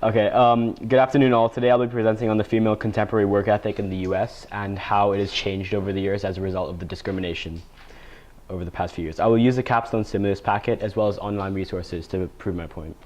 Okay, good afternoon all. Today I'll be presenting on the female contemporary work ethic in the US and how it has changed over the years as a result of the discrimination over the past few years. I will use the capstone stimulus packet as well as online resources to prove my point.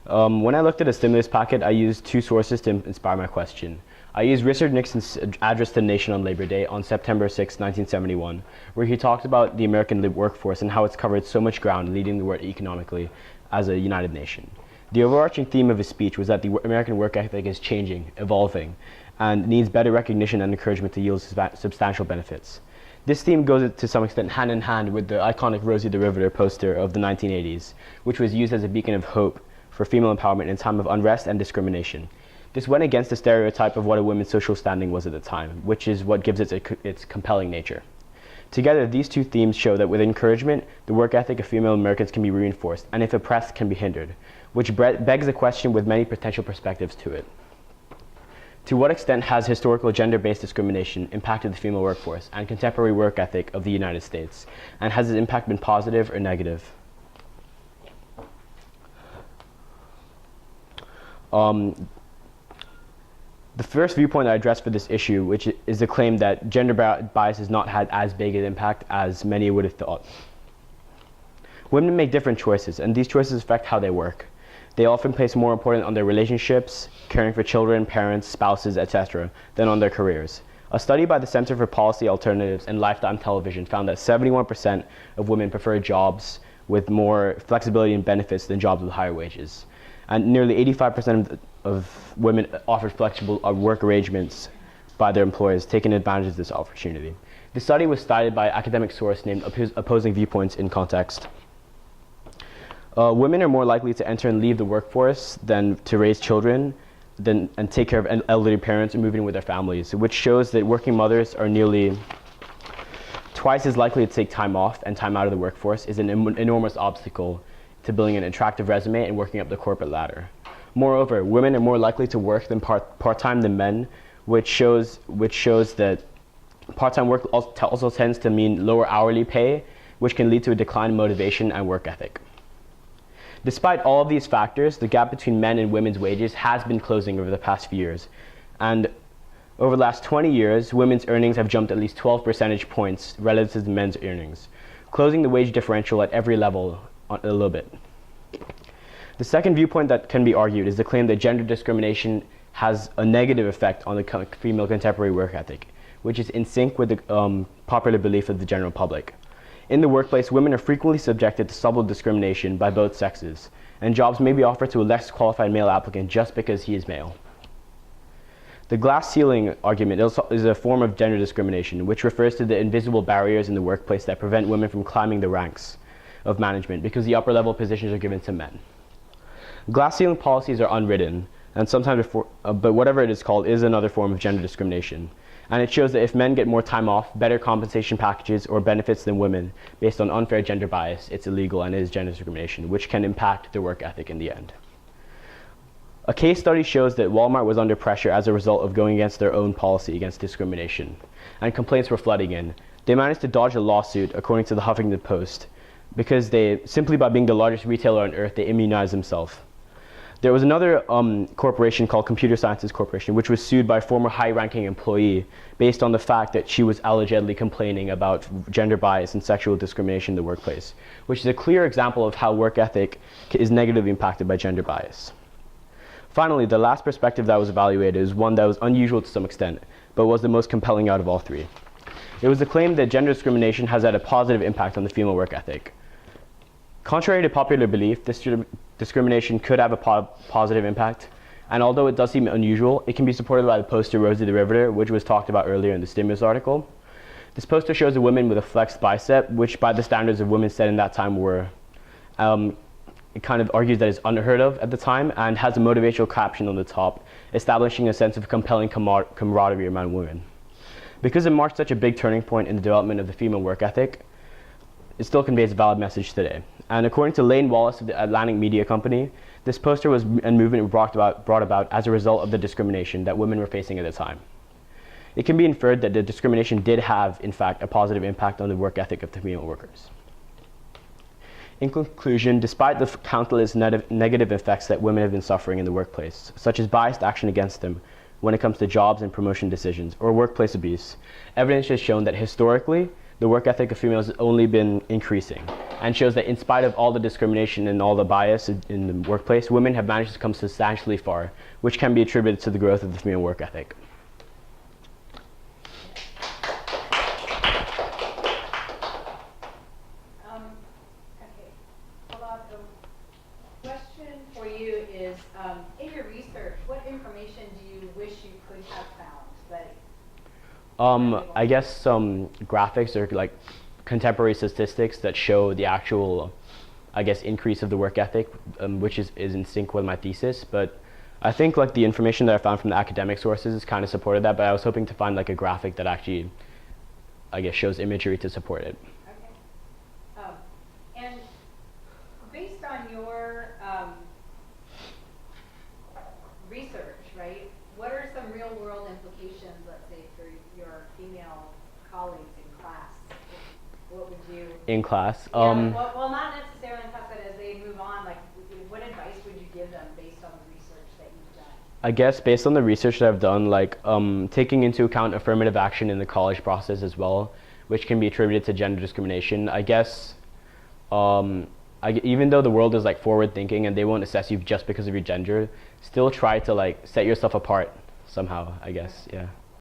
When I looked at a stimulus packet, I used two sources to inspire my question. I used Richard Nixon's address to the nation on Labor Day on September 6, 1971, where he talked about the American workforce and how it's covered so much ground, leading the world economically as a united nation. The overarching theme of his speech was that the American work ethic is changing, evolving, and needs better recognition and encouragement to yield substantial benefits. This theme goes to some extent hand in hand with the iconic Rosie the Riveter poster of the 1980s, which was used as a beacon of hope for female empowerment in a time of unrest and discrimination. This went against the stereotype of what a woman's social standing was at the time, which is what gives it its compelling nature. Together, these two themes show that with encouragement, the work ethic of female Americans can be reinforced, and if oppressed, can be hindered, which begs a question with many potential perspectives to it. To what extent has historical gender-based discrimination impacted the female workforce and contemporary work ethic of the United States, and has its impact been positive or negative? The first viewpoint I address for this issue, which is the claim that gender bias has not had as big an impact as many would have thought. Women make different choices, and these choices affect how they work. They often place more importance on their relationships, caring for children, parents, spouses, etc., than on their careers. A study by the Center for Policy Alternatives and Lifetime Television found that 71% of women prefer jobs with more flexibility and benefits than jobs with higher wages. And nearly 85% of women offered flexible work arrangements by their employers, taking advantage of this opportunity. The study was cited by an academic source named Opposing Viewpoints in Context. Women are more likely to enter and leave the workforce than to raise children and take care of elderly parents and move in with their families, which shows that working mothers are nearly twice as likely to take time off, and time out of the workforce is an enormous obstacle to building an attractive resume and working up the corporate ladder. Moreover, women are more likely to work than part-time than men, which shows that part-time work also tends to mean lower hourly pay, which can lead to a decline in motivation and work ethic. Despite all of these factors, the gap between men and women's wages has been closing over the past few years. And over the last 20 years, women's earnings have jumped at least 12 percentage points relative to men's earnings, closing the wage differential at every level a little bit. The second viewpoint that can be argued is the claim that gender discrimination has a negative effect on the female contemporary work ethic, which is in sync with the popular belief of the general public. In the workplace, women are frequently subjected to subtle discrimination by both sexes, and jobs may be offered to a less qualified male applicant just because he is male. The glass ceiling argument is a form of gender discrimination, which refers to the invisible barriers in the workplace that prevent women from climbing the ranks of management because the upper level positions are given to men. Glass ceiling policies are unwritten, and sometimes, but whatever it is called, is another form of gender discrimination. And it shows that if men get more time off, better compensation packages, or benefits than women based on unfair gender bias, it's illegal and is gender discrimination, which can impact their work ethic in the end. A case study shows that Walmart was under pressure as a result of going against their own policy against discrimination, and complaints were flooding in. They managed to dodge a lawsuit, according to the Huffington Post, because simply by being the largest retailer on earth, they immunized themselves. There was another corporation called Computer Sciences Corporation, which was sued by a former high-ranking employee based on the fact that she was allegedly complaining about gender bias and sexual discrimination in the workplace, which is a clear example of how work ethic is negatively impacted by gender bias. Finally, the last perspective that was evaluated is one that was unusual to some extent, but was the most compelling out of all three. It was the claim that gender discrimination has had a positive impact on the female work ethic. Contrary to popular belief, this discrimination could have a positive impact, and although it does seem unusual, it can be supported by the poster Rosie the Riveter, which was talked about earlier in the stimulus article. This poster shows a woman with a flexed bicep, which by the standards of women said in that time were, it kind of argues that it's unheard of at the time, and has a motivational caption on the top, establishing a sense of compelling camaraderie among women. Because it marked such a big turning point in the development of the female work ethic, it still conveys a valid message today. And according to Lane Wallace of the Atlantic Media Company, this poster and movement were brought about as a result of the discrimination that women were facing at the time. It can be inferred that the discrimination did have, in fact, a positive impact on the work ethic of the female workers. In conclusion, despite the countless negative effects that women have been suffering in the workplace, such as biased action against them when it comes to jobs and promotion decisions or workplace abuse, evidence has shown that historically, the work ethic of females has only been increasing, and shows that in spite of all the discrimination and all the bias in the workplace, women have managed to come substantially far, which can be attributed to the growth of the female work ethic. Okay. Pallav, the question for you is, in your research, what information do you wish you could have found? I guess some graphics or like contemporary statistics that show the actual, I guess, increase of the work ethic, which is in sync with my thesis. But I think like the information that I found from the academic sources is kind of supported that, but I was hoping to find like a graphic that actually, I guess, shows imagery to support it. Okay. And based on your research, right, what are some real world implications, let's say, for your female colleagues in class? What would you... In class? Yeah, well, not necessarily in class, but as they move on, like, what advice would you give them based on the research that you've done? I guess based on the research that I've done, like taking into account affirmative action in the college process as well, which can be attributed to gender discrimination, I guess, even though the world is like forward thinking and they won't assess you just because of your gender, still try to like set yourself apart somehow, I guess, yeah.